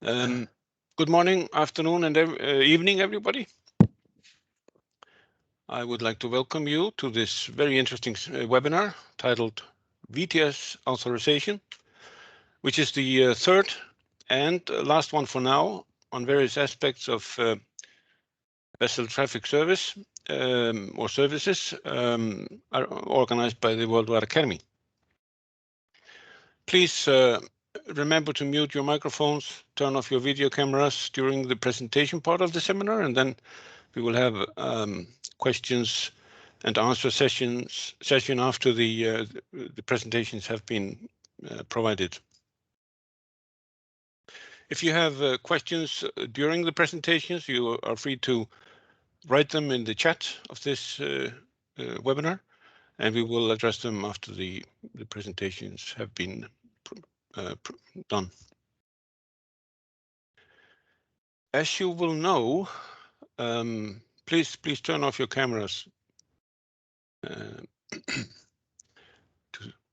Good morning, afternoon, and evening, everybody. I would like to welcome you to this very interesting webinar titled VTS Authorization, which is the third and last one for now on various aspects of vessel traffic service or services are organized by the Worldwide Academy. Please remember to mute your microphones, turn off your video cameras during the presentation part of the seminar, and then we will have questions and answer session after the presentations have been provided. If you have questions during the presentations, you are free to write them in the chat of this webinar, and we will address them after the presentations have been done. As you will know, please turn off your cameras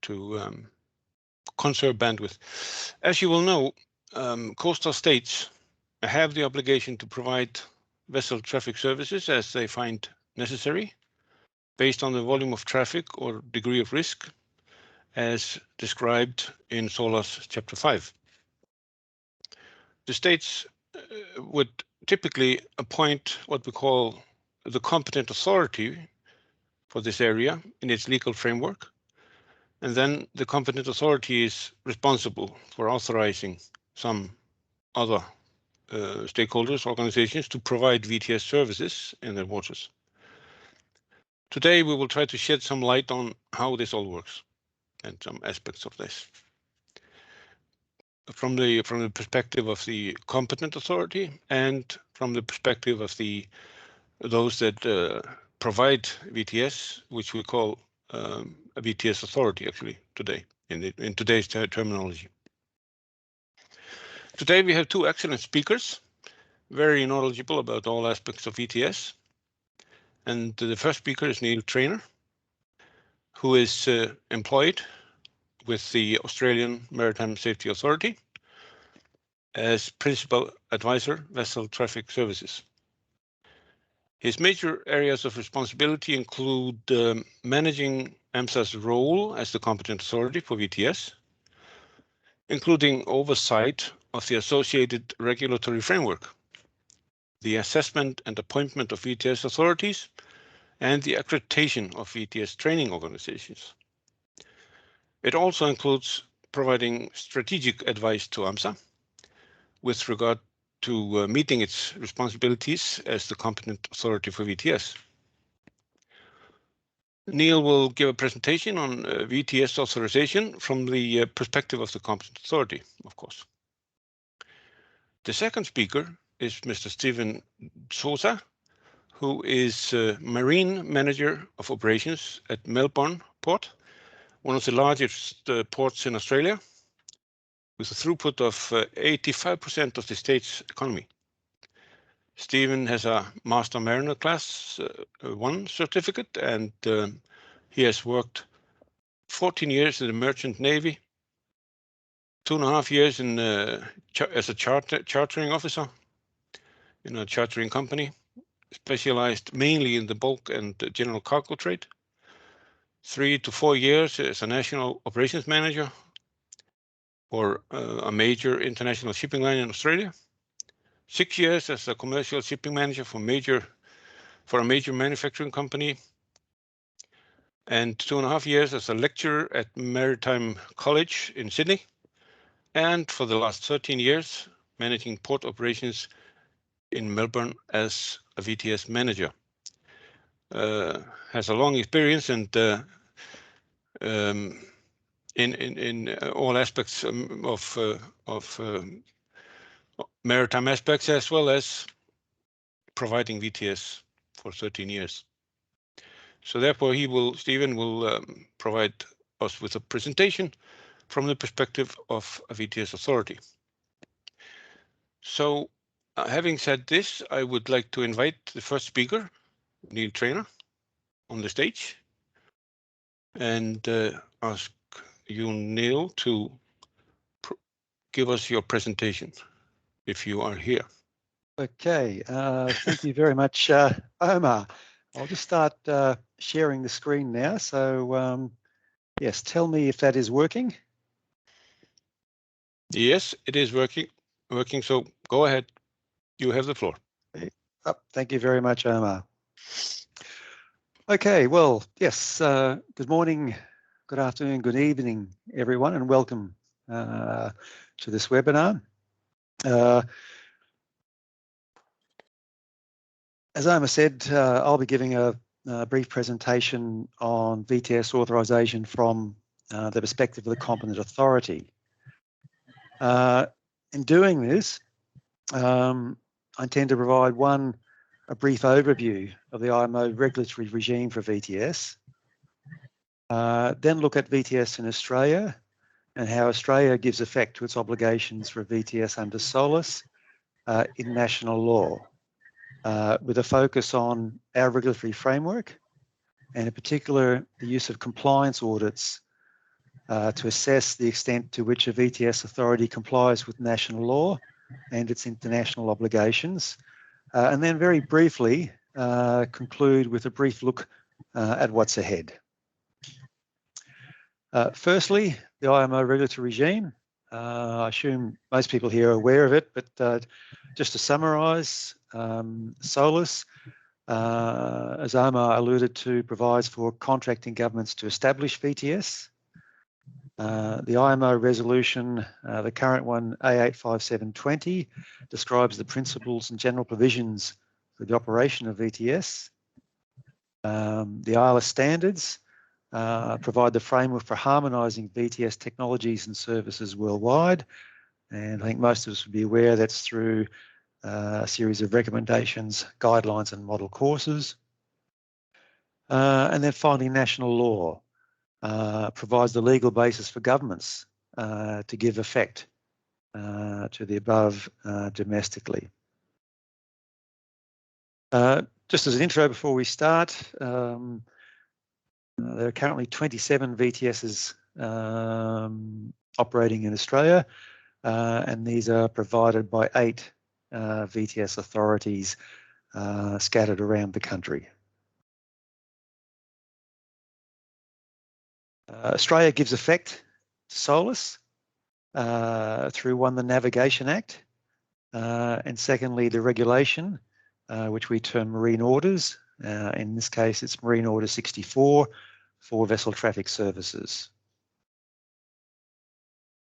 to conserve bandwidth. As you will know, coastal states have the obligation to provide vessel traffic services as they find necessary, based on the volume of traffic or degree of risk, as described in SOLAS Chapter 5. The states would typically appoint what we call the competent authority for this area in its legal framework, and then the competent authority is responsible for authorizing some other stakeholders, organizations to provide VTS services in their waters. Today, we will try to shed some light on how this all works and some aspects of this. From the perspective of the competent authority and from the perspective of those that provide VTS, which we call a VTS authority actually today in today's terminology. Today we have two excellent speakers, very knowledgeable about all aspects of VTS. And the first speaker is Neil Traynor, who is employed with the Australian Maritime Safety Authority as Principal Advisor, Vessel Traffic Services. His major areas of responsibility include managing AMSA's role as the competent authority for VTS, including oversight of the associated regulatory framework, the assessment and appointment of VTS authorities, and the accreditation of VTS training organizations. It also includes providing strategic advice to AMSA with regard to meeting its responsibilities as the competent authority for VTS. Neil will give a presentation on VTS authorization from the perspective of the competent authority, of course. The second speaker is Mr. Stephen Sousa, who is Marine Manager of Operations at Melbourne Port, one of the largest ports in Australia, with a throughput of 85% of the state's economy. Stephen has a Master Mariner Class 1 certificate, and he has worked 14 years in the Merchant Navy, 2.5 years in as a chartering officer in a chartering company, specialized mainly in the bulk and general cargo trade. 3 to 4 years as a national operations manager for a major international shipping line in Australia. 6 years as a commercial shipping manager for a major manufacturing company, and 2.5 years as a lecturer at Maritime College in Sydney, and for the last 13 years managing port operations in Melbourne as a VTS manager. Has a long experience and in all aspects of maritime aspects, as well as providing VTS for 13 years. So therefore, Stephen will provide us with a presentation from the perspective of a VTS authority. So having said this, I would like to invite the first speaker, Neil Traynor, on the stage, and ask you, Neil, to give us your presentation. if you are here. Okay, thank you very much, Omar. I'll just start sharing the screen now. So yes, tell me if that is working. Yes, it is working. So go ahead. You have the floor. Oh, thank you very much, Omar. Okay, well, yes, good morning, good afternoon, good evening, everyone, and welcome to this webinar. As Omar said, I'll be giving a brief presentation on VTS authorisation from the perspective of the competent authority. In doing this, I intend to provide a brief overview of the Imo regulatory regime for VTS, then look at VTS in Australia and how Australia gives effect to its obligations for VTS under SOLAS in national law, with a focus on our regulatory framework and in particular the use of compliance audits to assess the extent to which a VTS authority complies with national law and its international obligations, and then very briefly conclude with a brief look at what's ahead. Firstly, the IMO regulatory regime. I assume most people here are aware of it, but just to summarise, SOLAS, as Omar alluded to, provides for contracting governments to establish VTS. The IMO resolution, the current one, A85720, describes the principles and general provisions for the operation of VTS. The Ayala standards provide the framework for harmonising VTS technologies and services worldwide. And I think most of us would be aware that's through a series of recommendations, guidelines and model courses. And then finally, national law provides the legal basis for governments to give effect to the above domestically. Just as an intro before we start, there are currently 27 VTSs operating in Australia, and these are provided by 8 VTS authorities scattered around the country. Australia gives effect to SOLAS through the Navigation Act, and secondly, the regulation, which we term marine orders. In this case, it's Marine Order 64 for vessel traffic services.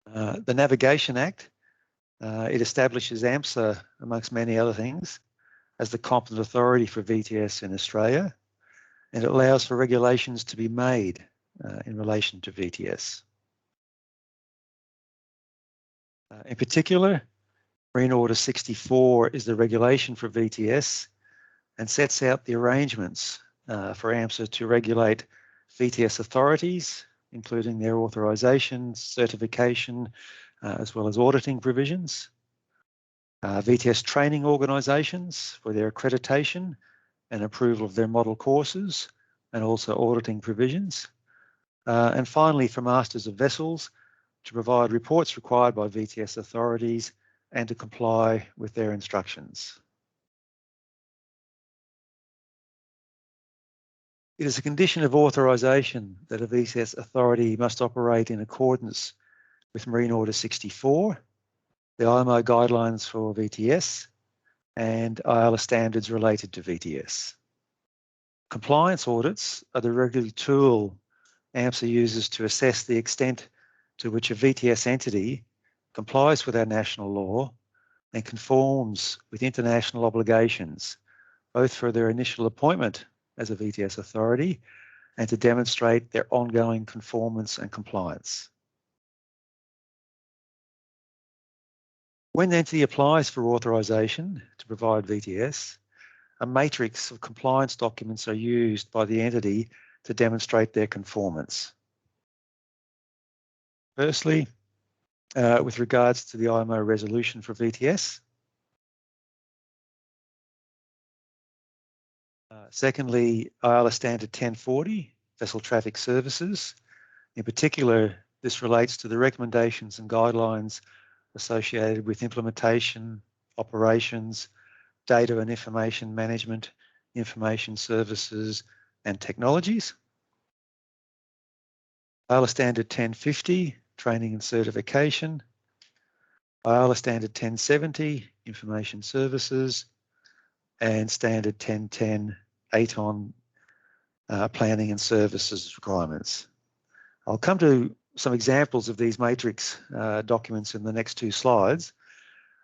The Navigation Act, it establishes AMSA, amongst many other things, as the competent authority for VTS in Australia, and it allows for regulations to be made in relation to VTS. In particular, Marine Order 64 is the regulation for VTS and sets out the arrangements for AMSA to regulate VTS authorities, including their authorisation, certification, as well as auditing provisions, VTS training organisations for their accreditation and approval of their model courses, and also auditing provisions, and finally for masters of vessels to provide reports required by VTS authorities and to comply with their instructions. It is a condition of authorisation that a VTS authority must operate in accordance with Marine Order 64, the IMO guidelines for VTS, and Ayala standards related to VTS. Compliance audits are the regulatory tool AMSA uses to assess the extent to which a VTS entity complies with our national law and conforms with international obligations, both for their initial appointment as a VTS authority and to demonstrate their ongoing conformance and compliance. When the entity applies for authorisation to provide VTS, a matrix of compliance documents are used by the entity to demonstrate their conformance. Firstly, with regards to the IMO resolution for VTS. Secondly, Ayala Standard 1040, vessel traffic services. In particular, this relates to the recommendations and guidelines associated with implementation, operations, data and information management, information services and technologies. IALA Standard 1050, training and certification. IALA Standard 1070, information services, and Standard 1010, ATON, planning and services requirements. I'll come to some examples of these matrix documents in the next two slides,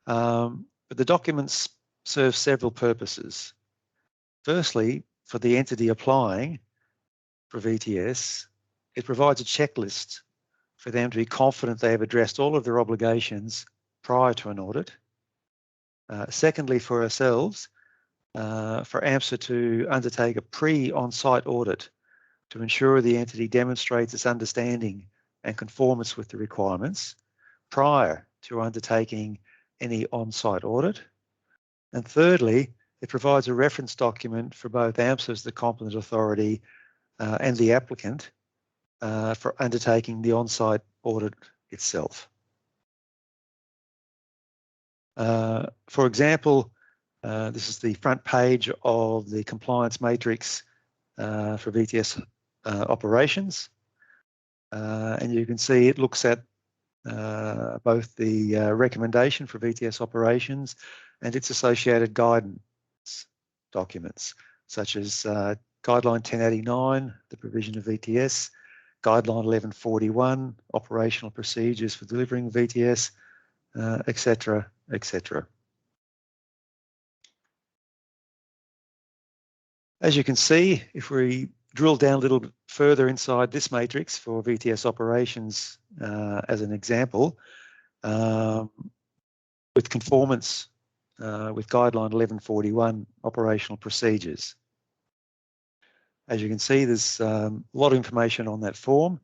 but the documents serve several purposes. Firstly, for the entity applying for VTS, it provides a checklist for them to be confident they have addressed all of their obligations prior to an audit. Secondly, for ourselves, for AMSA to undertake a pre-on-site audit to ensure the entity demonstrates its understanding and conformance with the requirements prior to undertaking any on-site audit. And thirdly, it provides a reference document for both AMSA as the competent authority and the applicant for undertaking the on-site audit itself. For example, this is the front page of the compliance matrix for VTS operations. And you can see it looks at both the recommendation for VTS operations and its associated guidance documents, such as Guideline 1089, the provision of VTS, Guideline 1141, operational procedures for delivering VTS, etc., etc. As you can see, if we drill down a little bit further inside this matrix for VTS operations as an example, with conformance with Guideline 1141 operational procedures. As you can see, there's a lot of information on that form,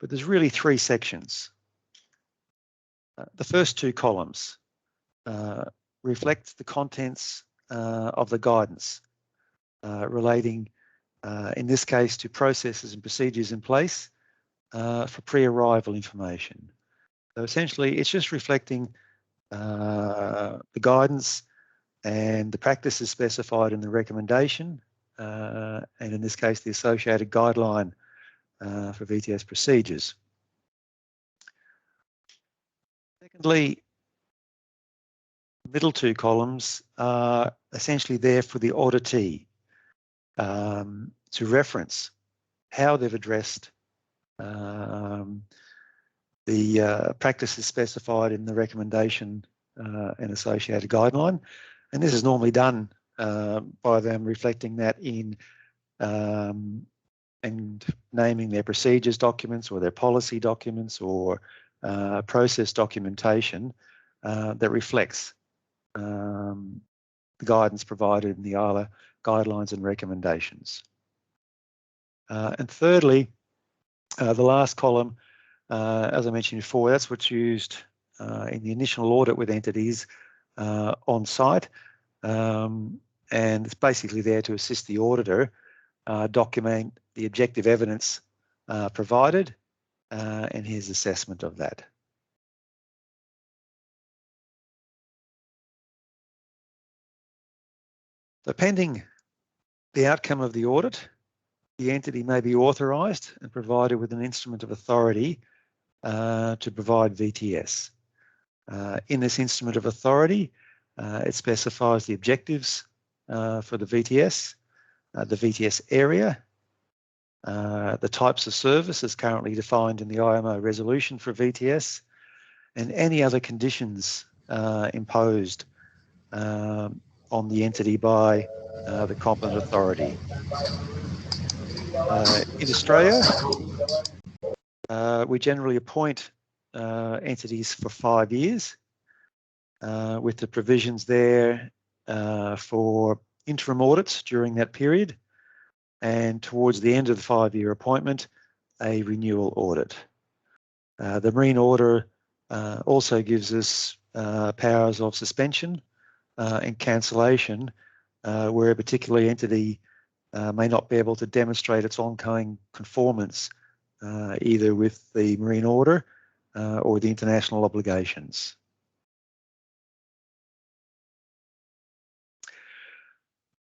but there's really three sections. The first two columns reflect the contents of the guidance relating, in this case, to processes and procedures in place for pre-arrival information. So essentially, it's just reflecting the guidance and the practices specified in the recommendation, and in this case, the associated guideline for VTS procedures. Secondly, the middle two columns are essentially there for the auditee to reference how they've addressed the practices specified in the recommendation and associated guideline. And this is normally done by them reflecting that in and naming their procedures documents or their policy documents or process documentation that reflects the guidance provided in the IALA guidelines and recommendations. And thirdly, the last column, as I mentioned before, that's what's used in the initial audit with entities on site, and it's basically there to assist the auditor document the objective evidence provided and his assessment of that. So pending the outcome of the audit, the entity may be authorised and provided with an instrument of authority to provide VTS. In this instrument of authority, it specifies the objectives for the VTS area, the types of service as currently defined in the IMO resolution for VTS, and any other conditions imposed on the entity by the competent authority. In Australia, we generally appoint entities for 5 years with the provisions there for interim audits during that period, and towards the end of the 5-year appointment, a renewal audit. The Marine Order also gives us powers of suspension and cancellation where a particular entity may not be able to demonstrate its ongoing conformance either with the Marine Order or the international obligations.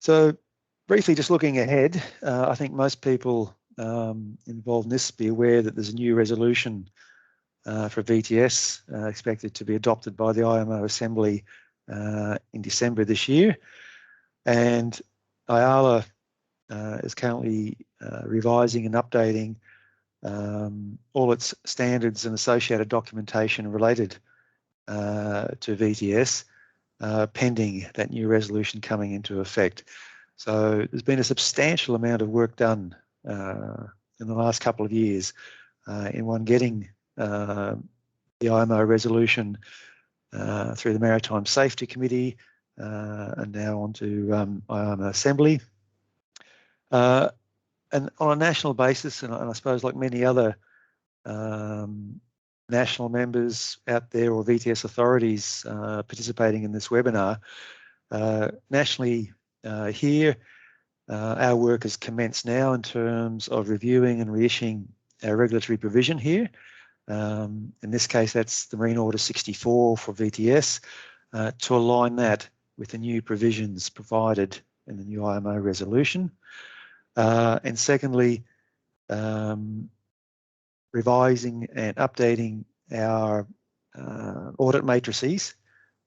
So briefly, just looking ahead, I think most people involved in this be aware that there's a new resolution for VTS expected to be adopted by the IMO Assembly in December this year. And Ayala is currently revising and updating all its standards and associated documentation related to VTS, pending that new resolution coming into effect. So there's been a substantial amount of work done in the last couple of years in getting the IMO resolution through the Maritime Safety Committee and now onto IMO Assembly. And on a national basis, and I suppose like many other national members out there or VTS authorities participating in this webinar, nationally here, our work has commenced now in terms of reviewing and reissuing our regulatory provision here. In this case, that's the Marine Order 64 for VTS, to align that with the new provisions provided in the new IMO resolution. And secondly, revising and updating our audit matrices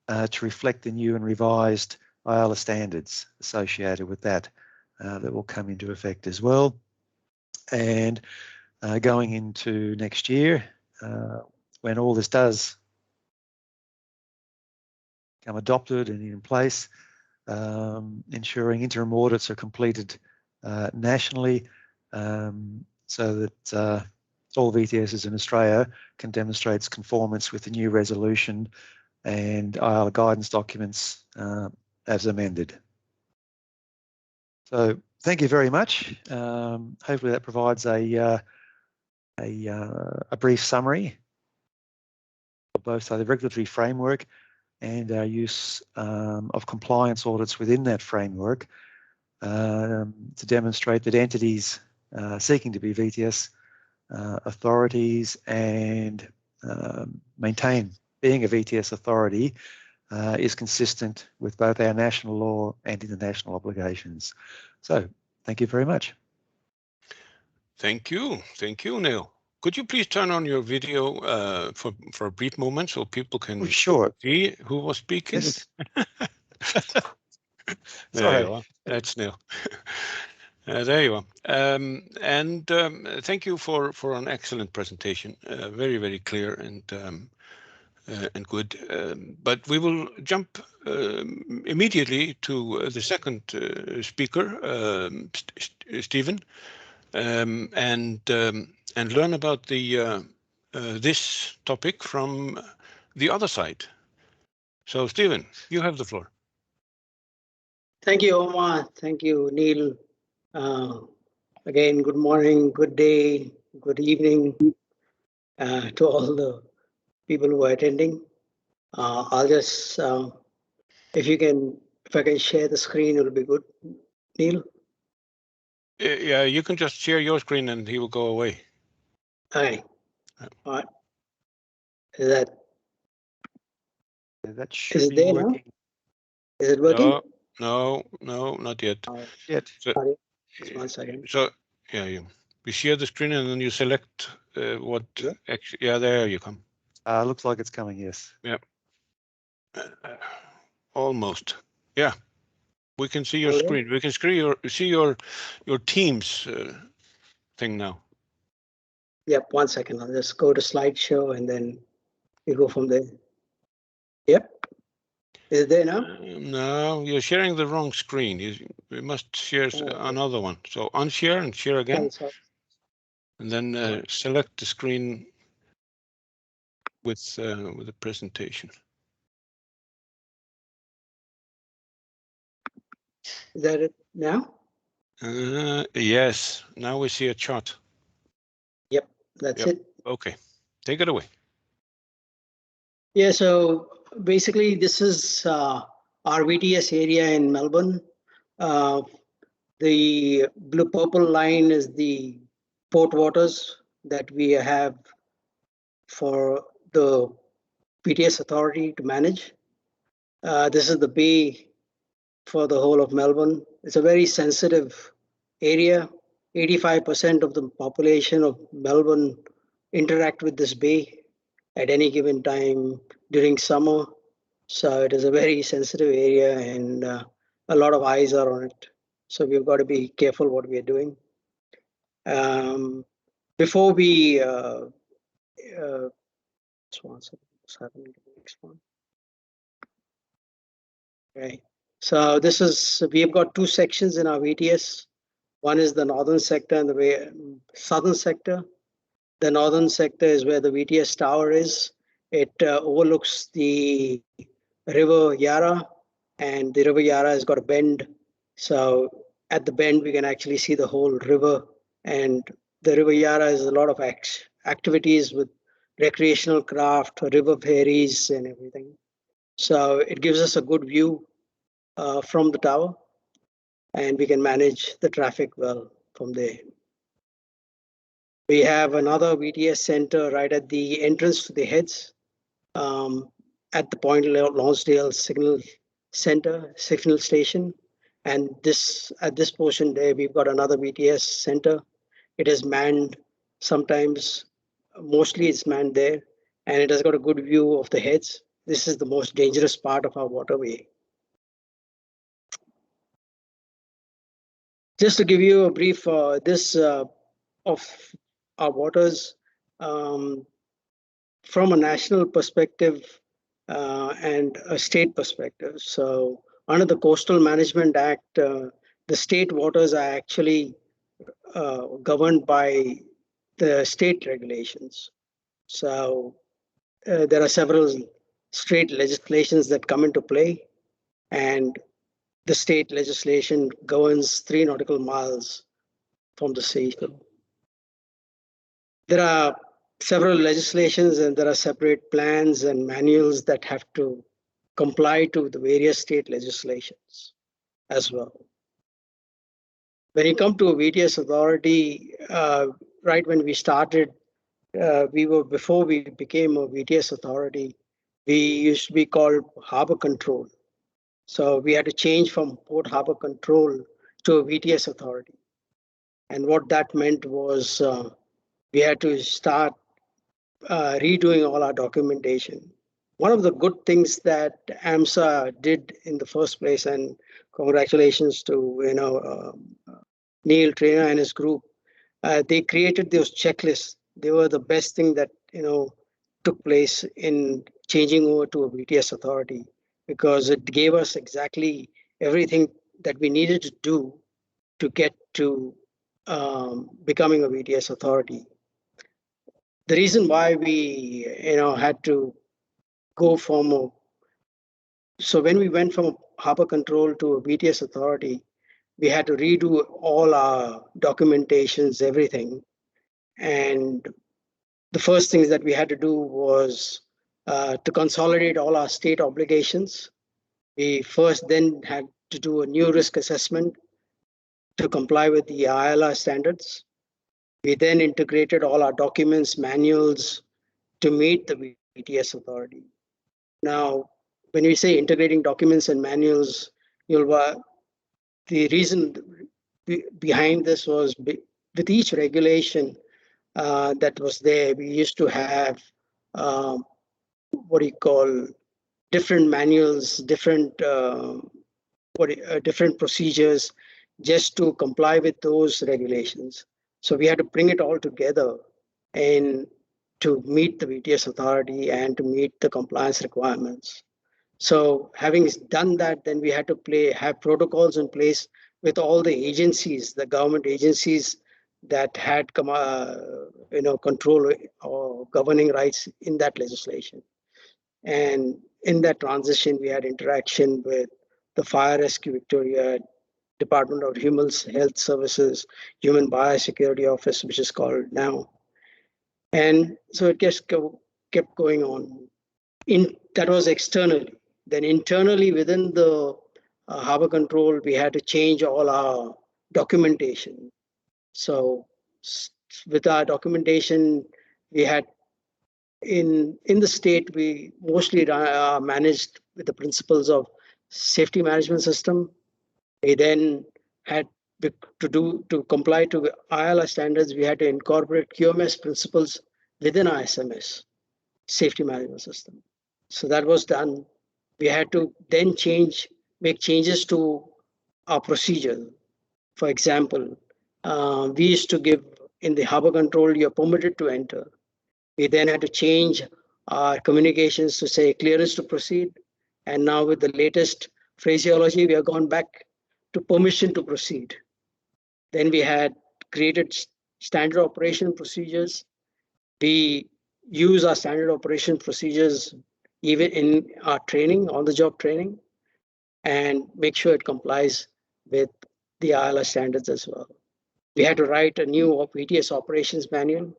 to reflect the new and revised IALA standards associated with that that will come into effect as well. And going into next year, when all this does come adopted and in place, ensuring interim audits are completed nationally so that all VTSs in Australia can demonstrate its conformance with the new resolution and IALA guidance documents as amended. So thank you very much. Hopefully that provides a brief summary of both the regulatory framework and our use of compliance audits within that framework to demonstrate that entities seeking to be VTS authorities and maintain being a VTS authority is consistent with both our national law and international obligations. So thank you very much. Thank you, Neil. Could you please turn on your video for a brief moment so people can see who was speaking? Yes. There you are. That's Neil. There you are. Thank you for an excellent presentation. Very, very clear and good. But we will jump immediately to the second speaker, Stephen, and learn about the this topic from the other side. So, Stephen, you have the floor. Thank you, Omar. Thank you, Neil. Again, good morning, good day, good evening to all the people who are attending. I'll just, if I can share the screen, it'll be good. Neil? Yeah, you can just share your screen and he will go away. Okay. All right. Is that should be working. Now? Is it working? No, not yet. Yet. So, just 1 second. So, yeah, you share the screen and then you select what. Actually, yeah, there you come. Looks like it's coming. Yes. Yeah. Almost. Yeah. We can see your screen. We can see your Teams thing now. Yep. 1 second. I'll just go to slideshow and then we go from there. Yep. Is it there now? No, you're sharing the wrong screen. You must share another one. So unshare and share again. And then select the screen with the presentation. Is that it now? Yes. Now we see a chart. Yep, that's it. Okay, take it away. Yeah, so basically this is our VTS area in Melbourne. The blue-purple line is the port waters that we have for the VTS authority to manage. This is the bay for the whole of Melbourne. it's a very sensitive area. 85% of the population of Melbourne interact with this bay at any given time during summer. So it is a very sensitive area, and a lot of eyes are on it. So we've got to be careful what we are doing. Before we next one. Right. So we've got two sections in our VTS. One is the northern sector and the southern sector. The northern sector is where the VTS tower is. It overlooks the River Yarra, and the River Yarra has got a bend. So at the bend, we can actually see the whole river. And the River Yarra has a lot of activities with recreational craft, river ferries, and everything. So it gives us a good view from the tower, and we can manage the traffic well from there. We have another VTS center right at the entrance to the heads at the Point Lonsdale Signal Station. And at this portion there, we've got another VTS center. It is manned sometimes, mostly it's manned there, and it has got a good view of the heads. This is the most dangerous part of our waterway. Just to give you a brief of our waters from a national perspective and a state perspective. So under the Coastal Management Act, the state waters are actually governed by the state regulations. So there are several state legislations that come into play, and the state legislation governs 3 nautical miles from the sea. There are several legislations, and there are separate plans and manuals that have to comply to the various state legislations as well. When you come to a VTS authority, right when we started, before we became a VTS authority, we used to be called Harbor Control. So we had to change from Port Harbor Control to a VTS authority. And what that meant was we had to start redoing all our documentation. One of the good things that AMSA did in the first place, and congratulations to Neil Traynor and his group, they created those checklists. They were the best thing that took place in changing over to a VTS authority, because it gave us exactly everything that we needed to do to get to becoming a VTS authority. The reason why we had to go from so when we went from harbor control to a VTS authority, we had to redo all our documentations, everything. And the first things that we had to do was to consolidate all our state obligations. We first then had to do a new risk assessment to comply with the IALA standards. We then integrated all our documents, manuals to meet the VTS authority. Now, when we say integrating documents and manuals, the reason behind this was with each regulation that was there, we used to have different manuals, different procedures just to comply with those regulations. So we had to bring it all together and to meet the VTS authority and to meet the compliance requirements. So having done that, then we had to have protocols in place with all the agencies, the government agencies that had control or governing rights in that legislation. And in that transition, we had interaction with the Fire Rescue Victoria, Department of Human Health Services, Human Biosecurity Office, which is called now. And so it just kept going on. That was externally. Then internally within the harbor control, we had to change all our documentation. So with our documentation, we had in the state, we mostly managed with the principles of safety management system, We then had to comply to IALA standards, we had to incorporate QMS principles within our SMS, safety management system. So that was done. We had to then make changes to our procedure. For example, we used to give in the harbor control, you're permitted to enter. We then had to change our communications to say clearance to proceed. And now with the latest phraseology, we have gone back to permission to proceed. Then we had created standard operation procedures. We use our standard operation procedures even in our training, on-the-job training, and make sure it complies with the IALA standards as well. We had to write a new VTS operations manual.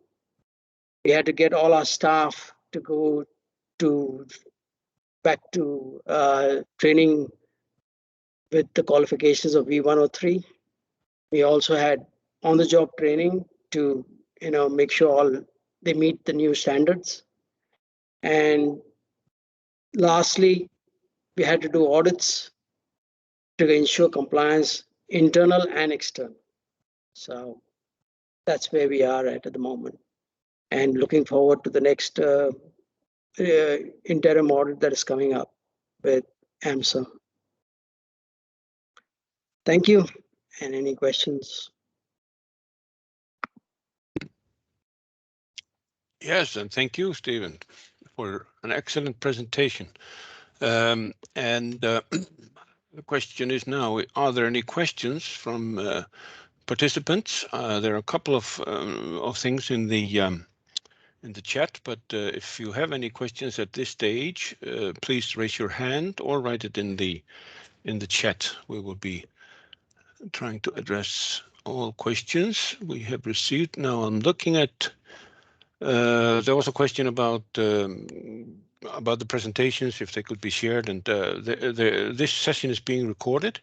We had to get all our staff to go back to training with the qualifications of V103. We also had on-the-job training to make sure they meet the new standards. And lastly, we had to do audits to ensure compliance, internal and external. So that's where we are at the moment. And looking forward to the next interim audit that is coming up with AMSA. Thank you. And any questions? Yes, and thank you, Stephen, for an excellent presentation. And the question is now, are there any questions from participants? There are a couple of things in the chat, but if you have any questions at this stage, please raise your hand or write it in the chat. We will be trying to address all questions we have received. Now I'm looking at. There was a question about the presentations, if they could be shared, and this session is being recorded,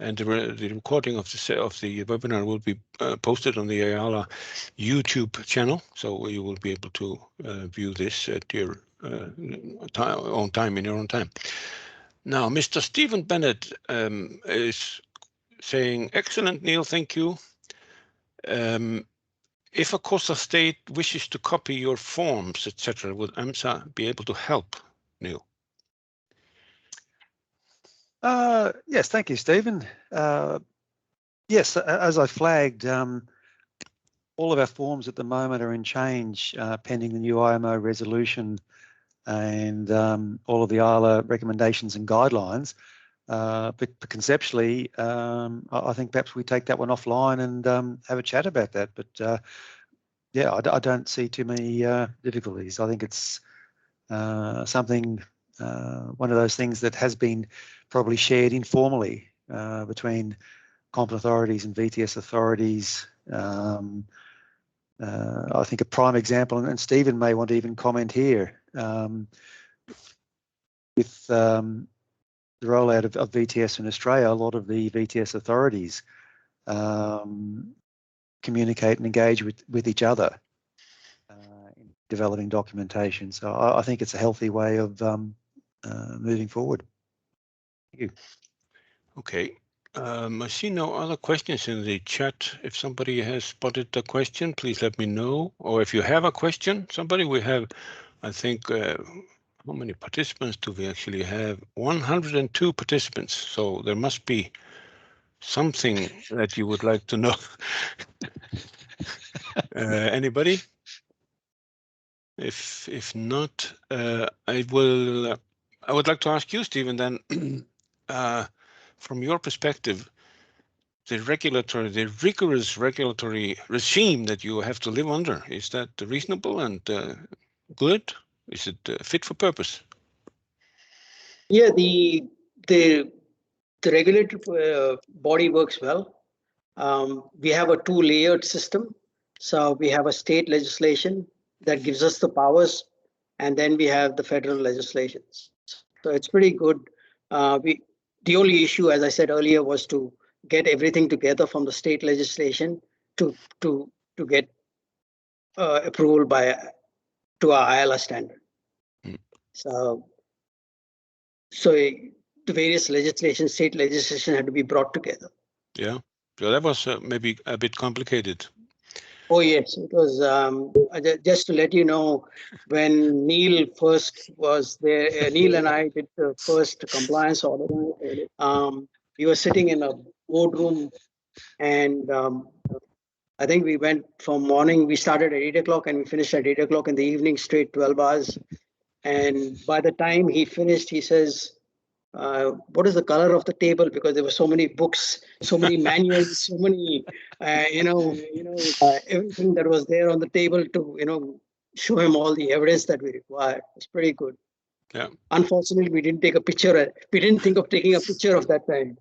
and the recording of the webinar will be posted on the Ayala YouTube channel, so you will be able to view this at your own time, in your own time. Now, Mr. Stephen Bennett is saying, excellent, Neil, thank you. If a coastal state wishes to copy your forms, etc., would AMSA be able to help, Neil? Yes, thank you, Stephen. Yes, as I flagged, all of our forms at the moment are in change pending the new IMO resolution and all of the IALA recommendations and guidelines. But conceptually, I think perhaps we take that one offline and have a chat about that. But yeah, I don't see too many difficulties. I think it's something, one of those things that has been probably shared informally between competent authorities and VTS authorities. I think a prime example, and Stephen may want to even comment here, with the rollout of VTS in Australia, a lot of the VTS authorities communicate and engage with each other in developing documentation. So I think it's a healthy way of moving forward. Thank you. Okay. I see no other questions in the chat. If somebody has spotted a question, please let me know. Or if you have a question, somebody, we have, I think, how many participants do we actually have? 102 participants. So there must be something that you would like to know. Anybody? If not, I would like to ask you, Stephen, then, from your perspective, the rigorous regulatory regime that you have to live under, is that reasonable and good? Is it fit for purpose? Yeah, the regulatory body works well. We have a two-layered system. So we have a state legislation that gives us the powers, and then we have the federal legislations. So it's pretty good. The only issue, as I said earlier, was to get everything together from the state legislation to get approval to our IALA standard. So the various legislation, state legislation had to be brought together. Yeah, so that was maybe a bit complicated. Oh yes, it was. Just to let you know, when Neil first was there, Neil and I did the first compliance audit. We were sitting in a boardroom, and I think we went from morning. We started at 8 o'clock and we finished at 8 o'clock in the evening, straight 12 hours. And by the time he finished, he says, what is the color of the table? Because there were so many books, so many manuals, so many, everything that was there on the table to, show him all the evidence that we required. It's pretty good. Yeah. Unfortunately, we didn't take a picture. We didn't think of taking a picture of that time,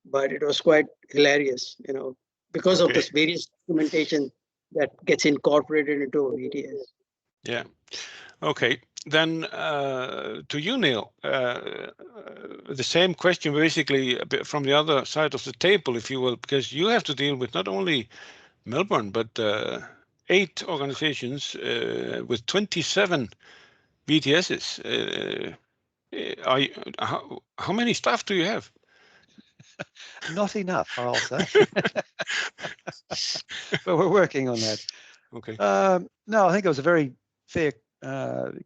but it was quite hilarious, because of this various documentation that gets incorporated into VTS. Yeah. Okay. Then to you, Neil, the same question basically a bit from the other side of the table, if you will, because you have to deal with not only Melbourne, but 8 organizations with 27 VTSs. How many staff do you have? Not enough, I'll say. But we're working on that. Okay. No, I think it was a very fair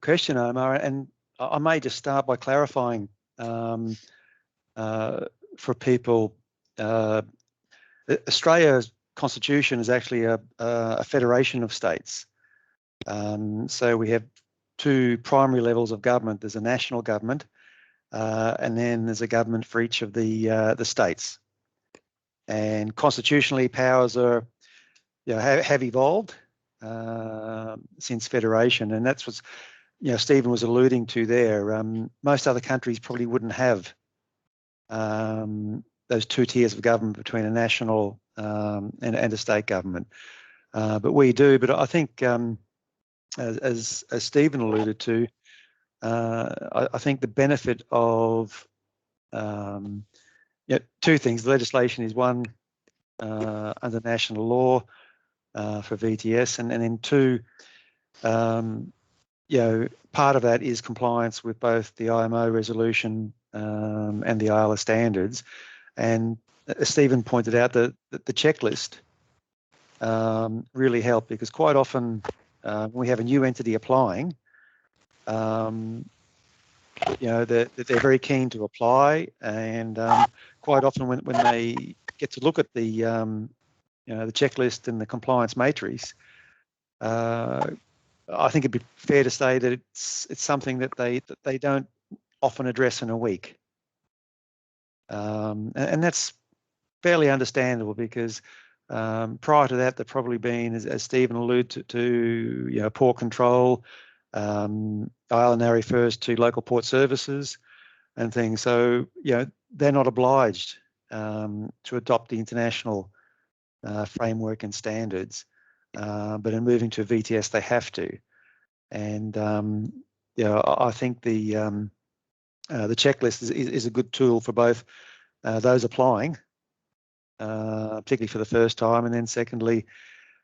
question, Omar, and I may just start by clarifying for people. Australia's constitution is actually a federation of states. So we have 2 primary levels of government. There's a national government, and then there's a government for each of the states. And constitutionally, powers are, have evolved since federation, and that's what Stephen was alluding to there. Most other countries probably wouldn't have those 2 tiers of government between a national and a state government, but we do. But I think, as Stephen alluded to, I think the benefit of 2 things. The legislation is one under national law for VTS, and then 2, part of that is compliance with both the IMO resolution and the IALA standards. And as Stephen pointed out, the checklist really helped, because quite often when we have a new entity applying, they're very keen to apply, and quite often when they get to look at the the checklist and the compliance matrix, I think it'd be fair to say that it's something that they don't often address in a week, and that's fairly understandable, because prior to that, there've probably been, as Stephen alluded to, poor control. IALA now refers to local port services and things, so they're not obliged to adopt the international framework and standards, but in moving to VTS they have to. And I think the checklist is a good tool for both those applying, particularly for the first time, and then secondly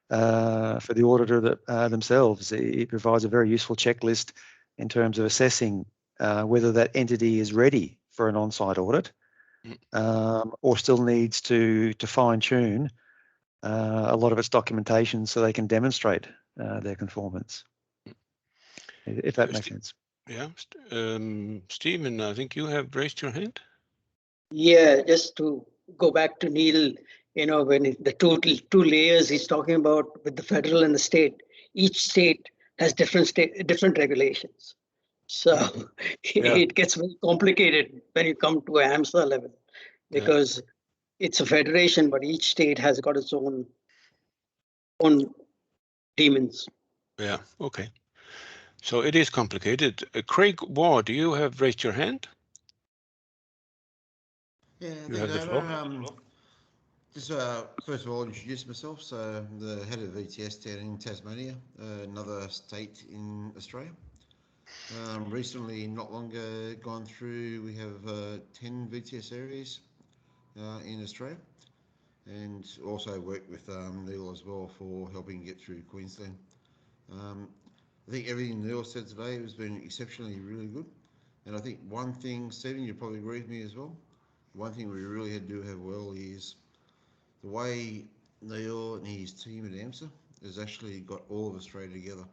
for the auditor themselves. It provides a very useful checklist in terms of assessing whether that entity is ready for an on-site audit, or still needs to fine-tune a lot of its documentation so they can demonstrate their conformance, if that makes sense. Yeah. Stephen, I think you have raised your hand. Yeah, just to go back to Neil, when the two layers he's talking about with the federal and the state, each state has different regulations. So it gets very complicated when you come to a AMSA level, because it's a federation, but each state has got its own demons. Yeah. Okay. So it is complicated. Craig Ward, you have raised your hand. Yeah, you have the floor. Just first of all, introduce myself. So I'm the head of VTS down in Tasmania, another state in Australia. Recently, not long ago, gone through, we have 10 VTS areas in Australia, and also worked with Neil as well for helping get through Queensland. I think everything Neil said today has been exceptionally really good. And I think one thing, Stephen, you probably agree with me as well. One thing we really do have well is the way Neil and his team at AMSA has actually got all of Australia together.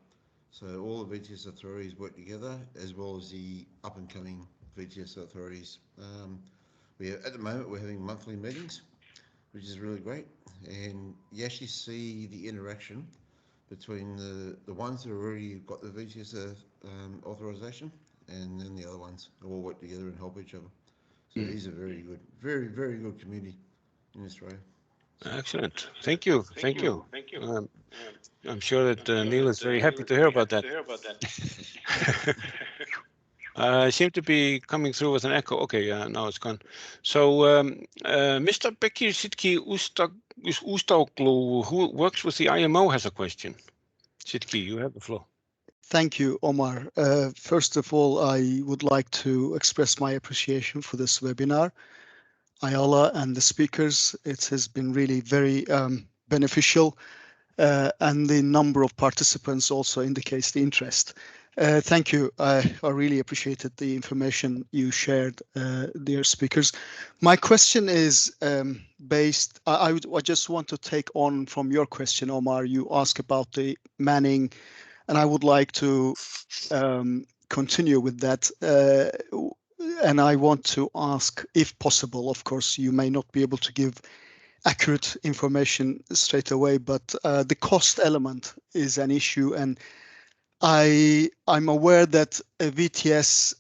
So all the VTS authorities work together, as well as the up-and-coming VTS authorities. At the moment, we're having monthly meetings, which is really great. And you actually see the interaction between the ones that already got the VTS authorisation, and then the other ones all work together and help each other. So it is a very good, very, very good community in Australia. Excellent. Thank you. Thank you. I'm sure that Neil is very happy to hear about that. I seem to be coming through with an echo. Okay, now it's gone. So Mr. Bekir Sidki Ustaoglu, who works with the IMO, has a question. Sidki, you have the floor. Thank you, Omar. First of all, I would like to express my appreciation for this webinar. Ayala and the speakers, it has been really very beneficial, and the number of participants also indicates the interest. Thank you. I really appreciated the information you shared, dear speakers. My question is based, I just want to take on from your question, Omar. You asked about the manning, and I would like to continue with that. And I want to ask, if possible, of course, you may not be able to give accurate information straight away, but the cost element is an issue. And I'm aware that a VTS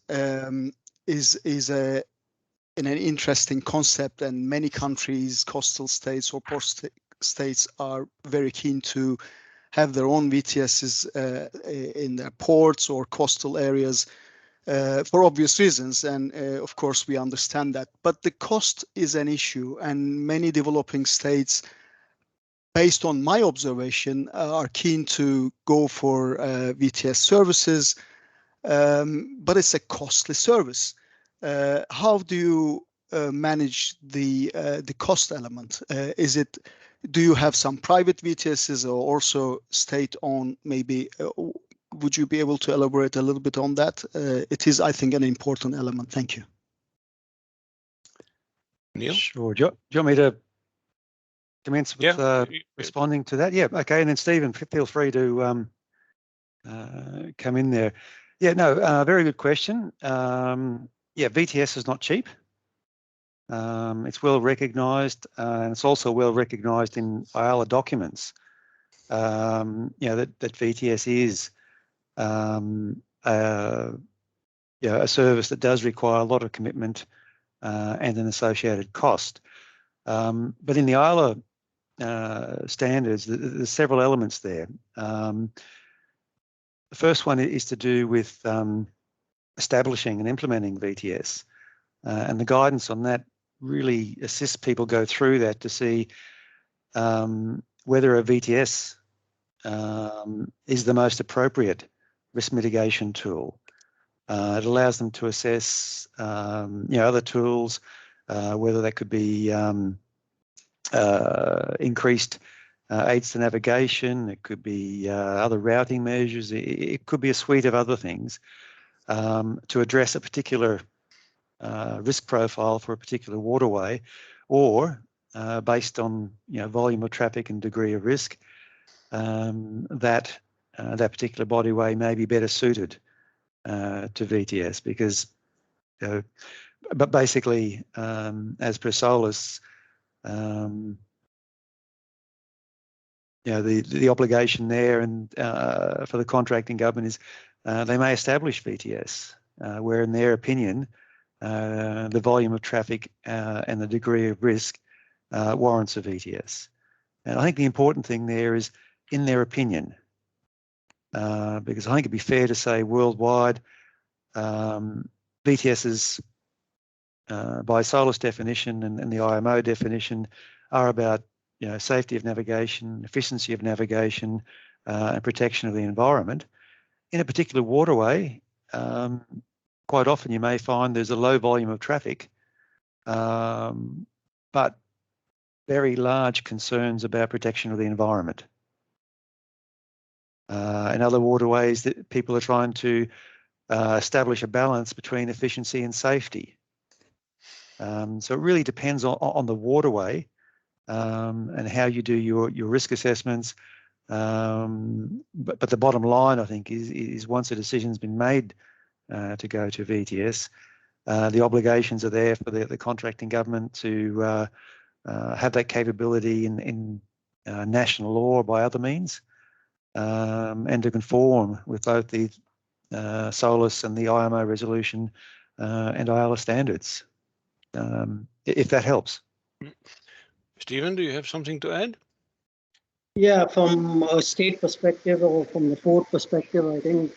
is an interesting concept, and many countries, coastal states or port states, are very keen to have their own VTSs in their ports or coastal areas for obvious reasons. And of course, we understand that. But the cost is an issue, and many developing states, based on my observation, are keen to go for VTS services, but it's a costly service. How do you manage the cost element? Do you have some private VTSs or also state-owned? Maybe would you be able to elaborate a little bit on that? It is, I think, an important element. Thank you. Neil? Sure. Do you want me to commence with responding to that? Yeah, okay. And then Stephen, feel free to come in there. Yeah, no, very good question. Yeah, VTS is not cheap. It's well recognised, and it's also well recognised in IALA documents. You know, that VTS is a service that does require a lot of commitment and an associated cost. But in the IALA standards, there's several elements there. The first one is to do with establishing and implementing VTS, and the guidance on that really assists people go through that to see whether a VTS is the most appropriate risk mitigation tool. It allows them to assess other tools, whether that could be increased aids to navigation, it could be other routing measures, it could be a suite of other things to address a particular risk profile for a particular waterway, or based on volume of traffic and degree of risk, that particular bodyway may be better suited to VTS, because but basically, as per SOLAS, the obligation there and for the contracting government is they may establish VTS where, in their opinion, the volume of traffic and the degree of risk warrants a VTS. And I think the important thing there is in their opinion, because I think it'd be fair to say worldwide, VTSs by SOLAS definition and the IMO definition are about safety of navigation, efficiency of navigation, and protection of the environment. In a particular waterway, quite often you may find there's a low volume of traffic, but very large concerns about protection of the environment. In other waterways that people are trying to establish a balance between efficiency and safety. So it really depends on the waterway and how you do your risk assessments. But the bottom line, I think, is once a decision's been made to go to VTS, the obligations are there for the contracting government to have that capability in national law or by other means, and to conform with both the SOLAS and the IMO resolution and Ayala standards, if that helps. Stephen, do you have something to add? Yeah, from a state perspective or from the port perspective, I think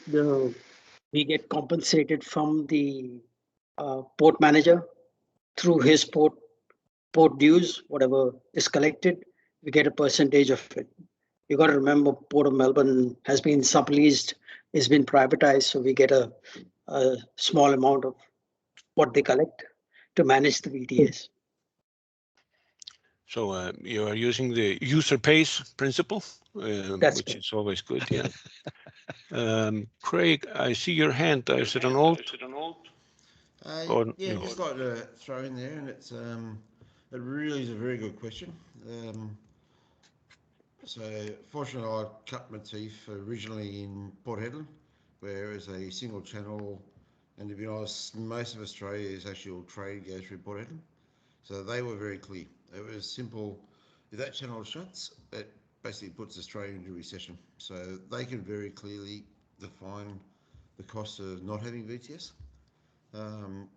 we get compensated from the port manager through his port dues, whatever is collected, we get a percentage of it. You got to remember, Port of Melbourne has been subleased, it's been privatized, so we get a small amount of what they collect to manage the VTS. So you are using the user pays principle, which is always good. Yeah. Craig, I see your hand. Is it an alt? Yeah, just like to throw in there, and it really is a very good question. So fortunately, I cut my teeth originally in Port Hedland, where it was a single channel, and to be honest, most of Australia's actual trade goes through Port Hedland. So they were very clear. It was simple. If that channel shuts, it basically puts Australia into recession. So they can very clearly define the cost of not having VTS. And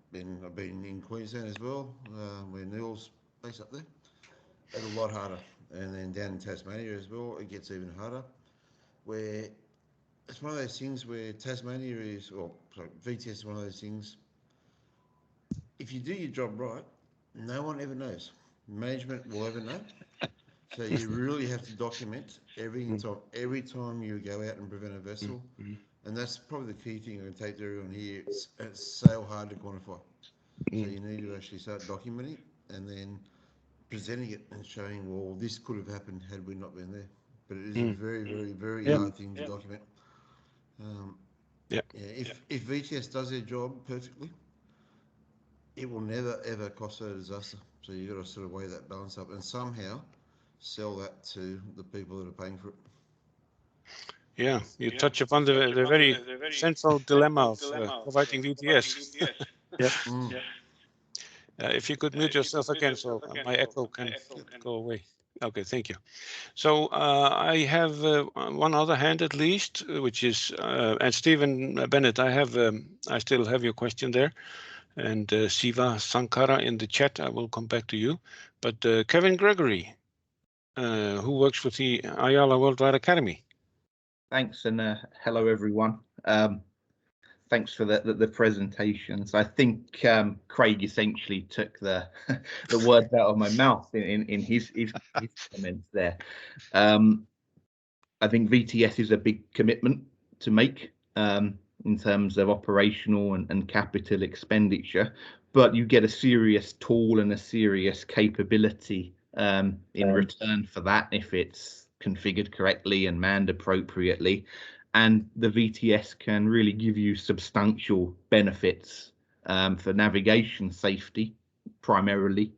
I've been in Queensland as well, where Neil's based up there. It's a lot harder. And then down in Tasmania as well, it gets even harder. Where it's one of those things where Tasmania is, or sorry, VTS is one of those things. If you do your job right, no one ever knows. Management will ever know. So you really have to document every time you go out and prevent a vessel. And that's probably the key thing I can take to everyone here. It's so hard to quantify. So you need to actually start documenting and then presenting it and showing, well, this could have happened had we not been there. But it is a very, very, very hard thing to document. If VTS does their job perfectly, it will never, ever cost a disaster. So you've got to sort of weigh that balance up and somehow sell that to the people that are paying for it. Yeah, you touch upon the very central dilemma of providing VTS. If you could mute yourself again, so my echo can go away. Okay, thank you. So I have one other hand at least, which is and Stephen Bennett. I still have your question there, and Siva Sankara in the chat. I will come back to you, but Kevin Gregory, who works with the Ayala Worldwide Academy. Thanks, and hello everyone. Thanks for the presentations. I think Craig essentially took the words out of my mouth in his comments there. I think VTS is a big commitment to make in terms of operational and capital expenditure, but you get a serious tool and a serious capability in return for that if it's configured correctly and manned appropriately. And the VTS can really give you substantial benefits for navigation safety primarily,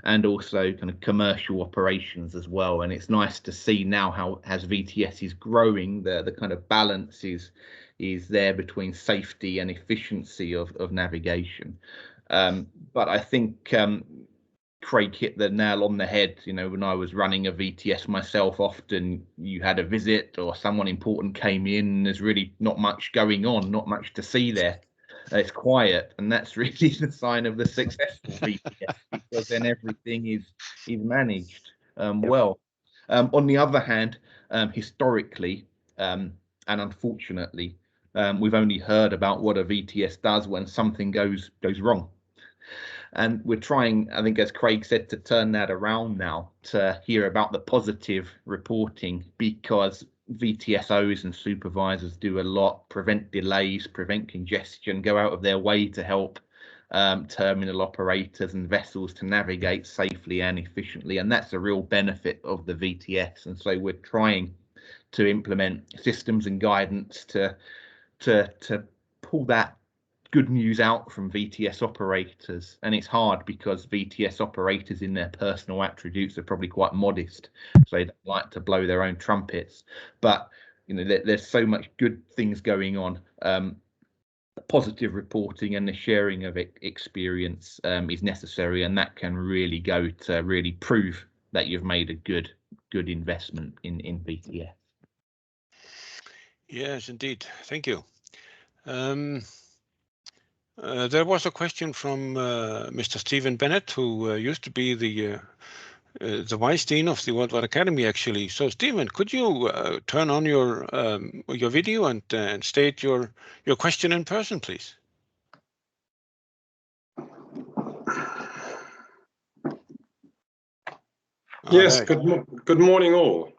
and also kind of commercial operations as well. And it's nice to see now how, as VTS is growing, the kind of balance is there between safety and efficiency of navigation. But I think Craig hit the nail on the head. You know, when I was running a VTS myself, often you had a visit or someone important came in and there's really not much going on, not much to see there. It's quiet, and that's really the sign of the successful VTS, because then everything is managed well. On the other hand, historically and unfortunately, we've only heard about what a VTS does when something goes wrong. And we're trying, I think, as Craig said, to turn that around now, to hear about the positive reporting, because VTSOs and supervisors do a lot, prevent delays, prevent congestion, go out of their way to help terminal operators and vessels to navigate safely and efficiently. And that's a real benefit of the VTS. And so we're trying to implement systems and guidance to pull that good news out from VTS operators, and it's hard because VTS operators in their personal attributes are probably quite modest, so they don't like to blow their own trumpets. But you know, there's so much good things going on. Positive reporting and the sharing of experience is necessary, and that can really go to really prove that you've made a good investment in VTS. Yes, indeed. Thank you. There was a question from Mr. Stephen Bennett, who used to be the Vice Dean of the Worldwide Academy, actually. So, Stephen, could you turn on your video and state your question in person, please? Yes, good morning all.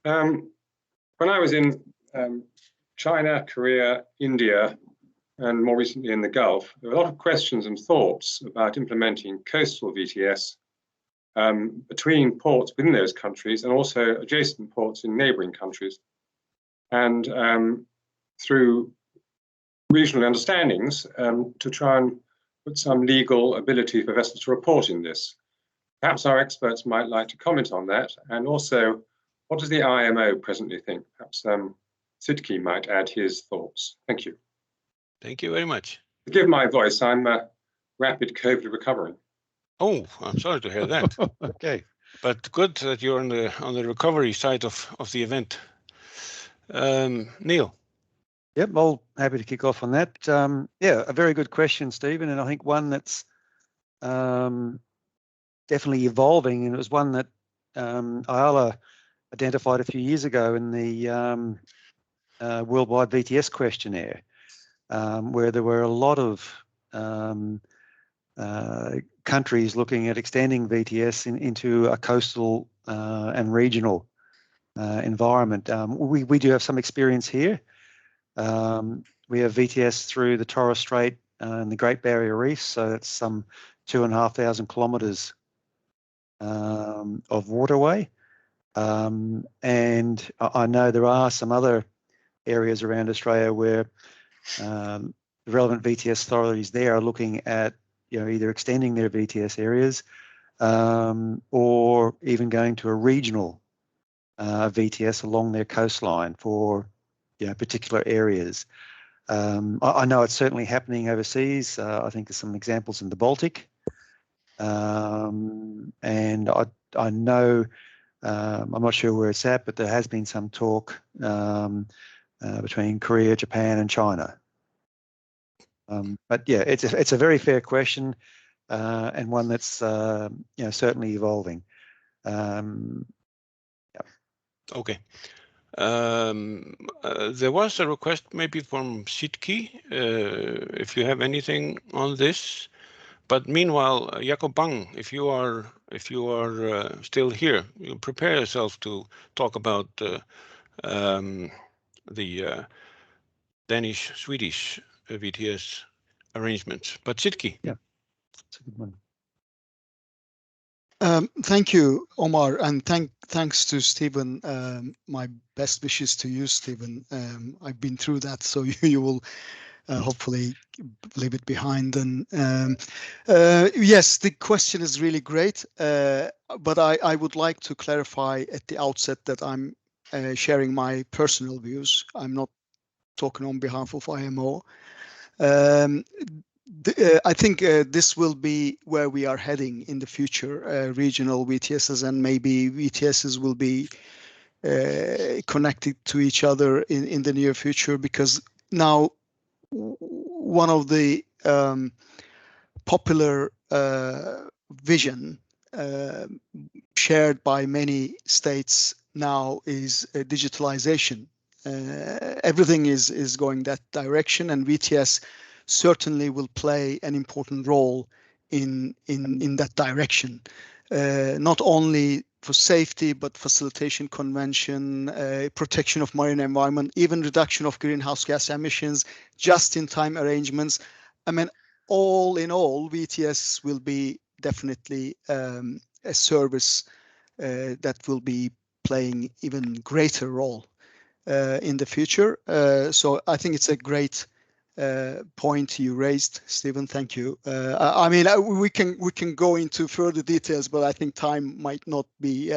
When I was in China, Korea, India, and more recently in the Gulf, there were a lot of questions and thoughts about implementing coastal VTS between ports within those countries and also adjacent ports in neighboring countries. And through regional understandings to try and put some legal ability for vessels to report in this. Perhaps our experts might like to comment on that. And also, what does the IMO presently think? Perhaps Sidki might add his thoughts. Thank you. Thank you very much. Forgive my voice, I'm rapid COVID recovering. Oh, I'm sorry to hear that. Okay. But good that you're on the recovery side of the event. Neil. Yep, well, happy to kick off on that. Yeah, a very good question, Stephen, and I think one that's definitely evolving, and it was one that Ayala identified a few years ago in the Worldwide VTS questionnaire, where there were a lot of countries looking at extending VTS into a coastal and regional environment. We do have some experience here. We have VTS through the Torres Strait and the Great Barrier Reef, so that's some 2,500 kilometres of waterway. And I know there are some other areas around Australia where the relevant VTS authorities there are looking at, you know, either extending their VTS areas or even going to a regional VTS along their coastline for, you know, particular areas. I know it's certainly happening overseas. I think there's some examples in the Baltic, and I know, I'm not sure where it's at, but there has been some talk between Korea, Japan, and China. But yeah, it's a very fair question, and one that's you know, certainly evolving. Yeah. Okay. There was a request maybe from Sidki, if you have anything on this. But meanwhile, Jakob Bang, if you are still here, you prepare yourself to talk about the Danish-Swedish VTS arrangements. But Sidki. Yeah, that's a good one. Thank you, Omar, and thanks to Stephen. My best wishes to you, Stephen. I've been through that, so you will hopefully leave it behind. And yes, the question is really great, but I would like to clarify at the outset that I'm sharing my personal views. I'm not talking on behalf of IMO. I think this will be where we are heading in the future, regional VTSs, and maybe VTSs will be connected to each other in the near future, because now one of the popular vision shared by many states now is digitalization. Everything is going that direction, and VTS certainly will play an important role in that direction, not only for safety, but facilitation convention, protection of marine environment, even reduction of greenhouse gas emissions, just-in-time arrangements. I mean, all in all, VTS will be definitely a service that will be playing even greater role in the future. So I think it's a great point you raised, Stephen. Thank you. I mean, we can go into further details, but I think time might not be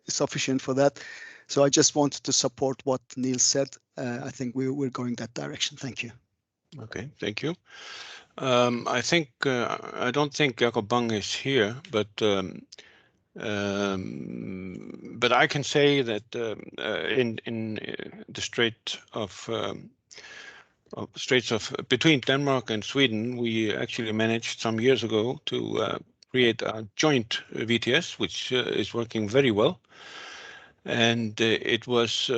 sufficient for that. So I just wanted to support what Neil said. I think we're going that direction. Thank you. Okay, thank you. I think I don't think Jacob Bang is here, but I can say that in the Straits of between Denmark and Sweden, we actually managed some years ago to create a joint VTS, which is working very well. And it was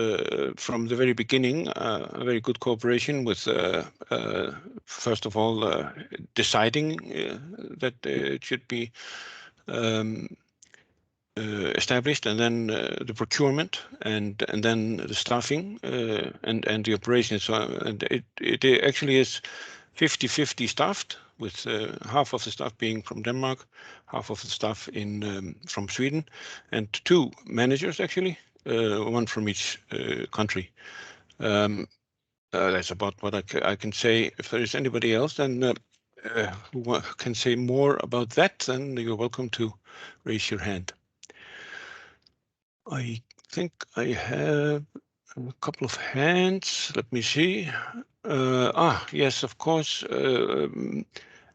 from the very beginning a very good cooperation with, first of all, deciding that it should be established, and then the procurement, and then the staffing and the operations. So and it actually is 50-50 staffed, with half of the staff being from Denmark, half of the staff from Sweden, and 2 managers actually, one from each country. That's about what I can say. If there is anybody else then who can say more about that, then you're welcome to raise your hand. I think I have a couple of hands. Let me see. Yes, of course.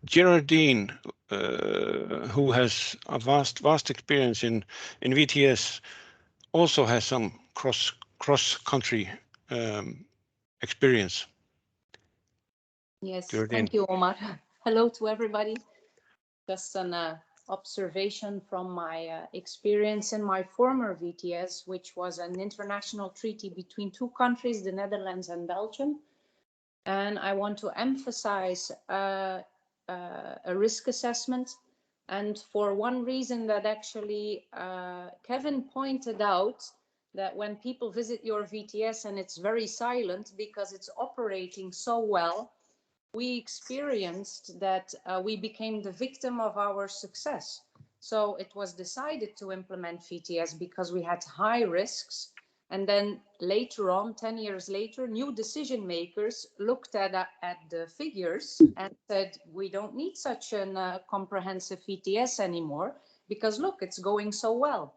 Geraldine, who has a vast experience in VTS, also has some cross-country experience. Yes, Geraldine. thank you, Omar. Hello to everybody. Just an observation from my experience in my former VTS, which was an international treaty between 2 countries, the Netherlands and Belgium. And I want to emphasize a risk assessment. And for one reason that actually Kevin pointed out, that when people visit your VTS and it's very silent because it's operating so well, we experienced that we became the victim of our success. So it was decided to implement VTS because we had high risks. And then later on, 10 years later, new decision makers looked at the figures and said, we don't need such a comprehensive VTS anymore, because look, it's going so well.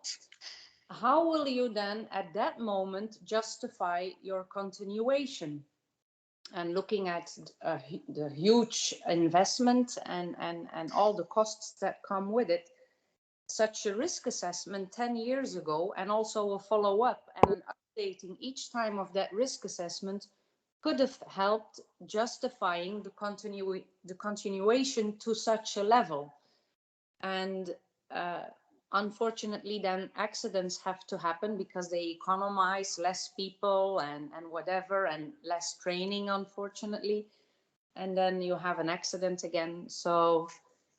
How will you then at that moment justify your continuation? And looking at the huge investment and all the costs that come with it, such a risk assessment 10 years ago, and also a follow-up and an updating each time of that risk assessment, could have helped justifying the continuation to such a level. And unfortunately, then accidents have to happen because they economize less people and whatever, and less training, unfortunately. And then you have an accident again. So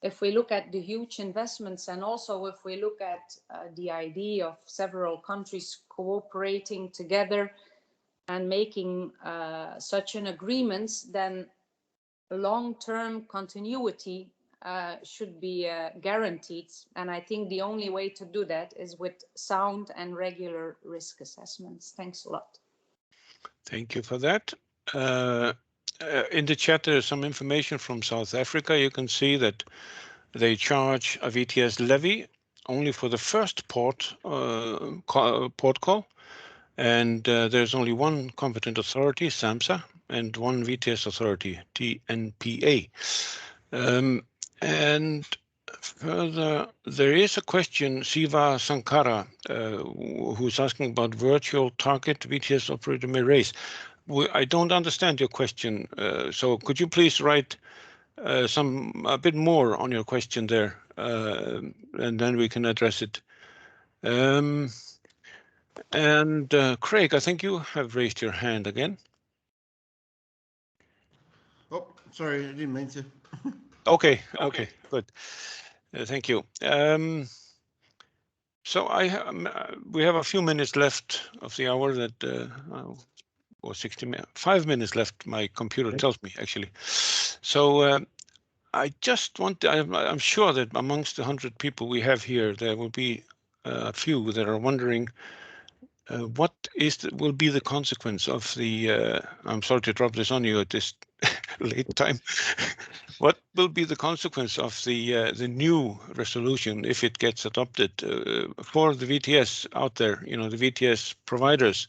if we look at the huge investments, and also if we look at the idea of several countries cooperating together and making such an agreement, then long-term continuity should be guaranteed. And I think the only way to do that is with sound and regular risk assessments. Thanks a lot. Thank you for that. In the chat, there's some information from South Africa. You can see that they charge a VTS levy only for the first port call. And there's only one competent authority, SAMHSA, and one VTS authority, TNPA. And further, there is a question, Siva Sankara, who's asking about virtual target VTS operator may raise. I don't understand your question, so could you please write a bit more on your question there, and then we can address it. And Craig, I think you have raised your hand again. Oh, sorry, I didn't mean to. Okay, good. Thank you. So we have a few minutes left of the hour, that or 5 minutes left, my computer tells me, actually. So I just want I'm sure that amongst the 100 people we have here, there will be a few that are wondering what will be the consequence of the I'm sorry to drop this on you at this late time. What will be the consequence of the new resolution if it gets adopted for the VTS out there? You know, the VTS providers.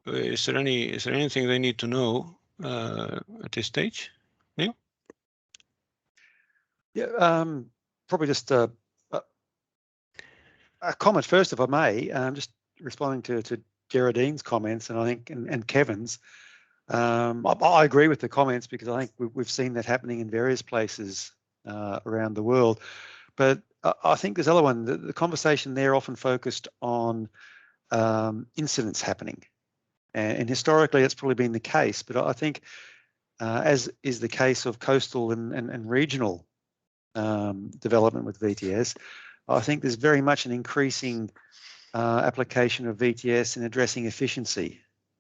Is there anything they need to know at this stage? Neil? Yeah, probably just a comment first, if I may. Just responding to Geraldine's comments, and I think and Kevin's. I agree with the comments because I think we've seen that happening in various places around the world. But I think there's another one. The conversation there often focused on incidents happening, and historically that's probably been the case. But I think, as is the case of coastal and regional development with VTS, I think there's very much an increasing application of VTS in addressing efficiency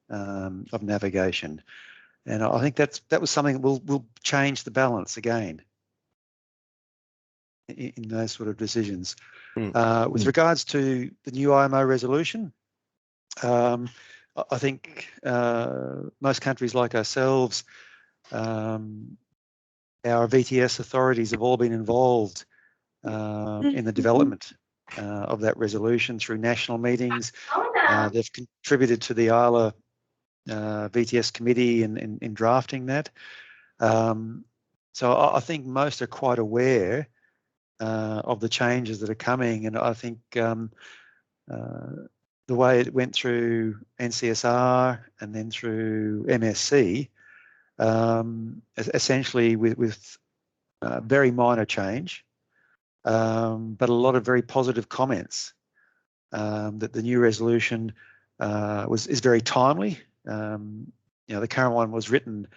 of navigation, and I think that was something that will change the balance again in those sort of decisions. With regards to the new IMO resolution, I think most countries like ourselves, our VTS authorities have all been involved in the development of that resolution through national meetings. They've contributed to the IALA VTS committee in drafting that. So I think most are quite aware of the changes that are coming, and I think the way it went through NCSR and then through MSC, essentially with very minor change, but a lot of very positive comments, that the new resolution is very timely. You know, the current one was written,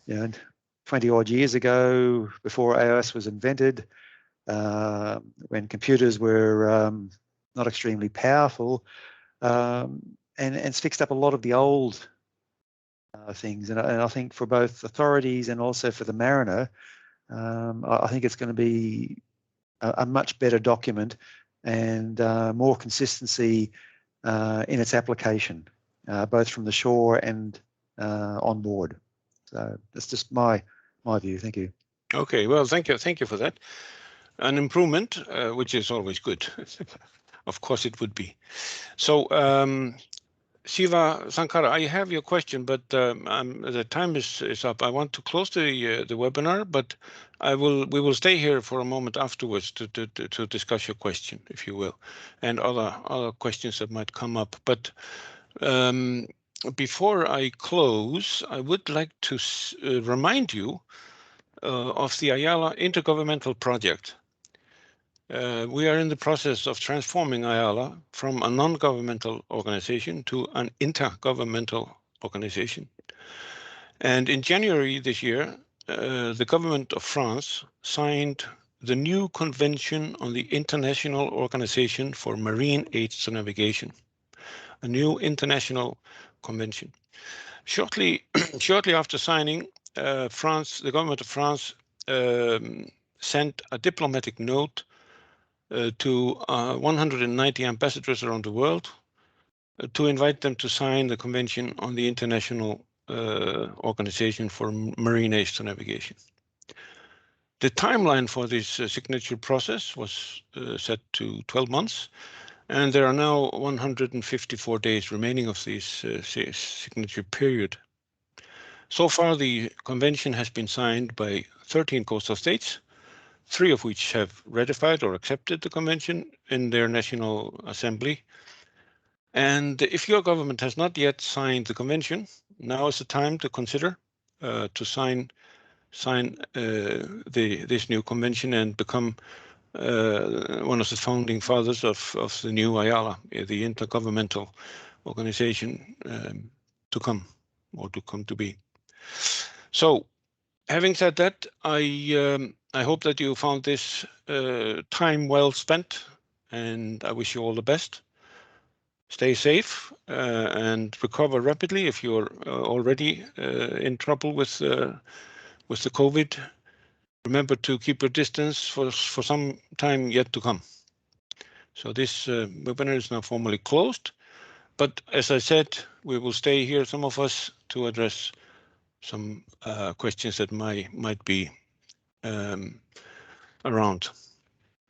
20 odd years ago, before AOS was invented, when computers were not extremely powerful, and it's fixed up a lot of the old things. And I think for both authorities and also for the mariner, I think it's going to be a much better document and more consistency in its application, both from the shore and on board. So that's just my view. Thank you. Okay, well, thank you for that. An improvement, which is always good. Of course it would be. So Shiva Sankara, I have your question, but the time is up. I want to close the webinar, but we will stay here for a moment afterwards to discuss your question, if you will, and other questions that might come up. But before I close, I would like to remind you of the Ayala Intergovernmental Project. We are in the process of transforming Ayala from a non-governmental organization to an intergovernmental organization. And in January this year, the government of France signed the new Convention on the International Organization for Marine Aids to Navigation, a new international convention. Shortly after signing, the government of France sent a diplomatic note to 190 ambassadors around the world to invite them to sign the Convention on the International Organization for Marine Aids to Navigation. The timeline for this signature process was set to 12 months, and there are now 154 days remaining of this signature period. So far, the convention has been signed by 13 coastal states, 3 of which have ratified or accepted the convention in their national assembly. And if your government has not yet signed the convention, now is the time to consider to sign this new convention and become one of the founding fathers of the new IALA, the intergovernmental organization to come to be. So, having said that, I hope that you found this time well spent, and I wish you all the best. Stay safe and recover rapidly if you're already in trouble with the COVID. Remember to keep your distance for some time yet to come. So this webinar is now formally closed, but as I said, we will stay here, some of us, to address questions that might be around.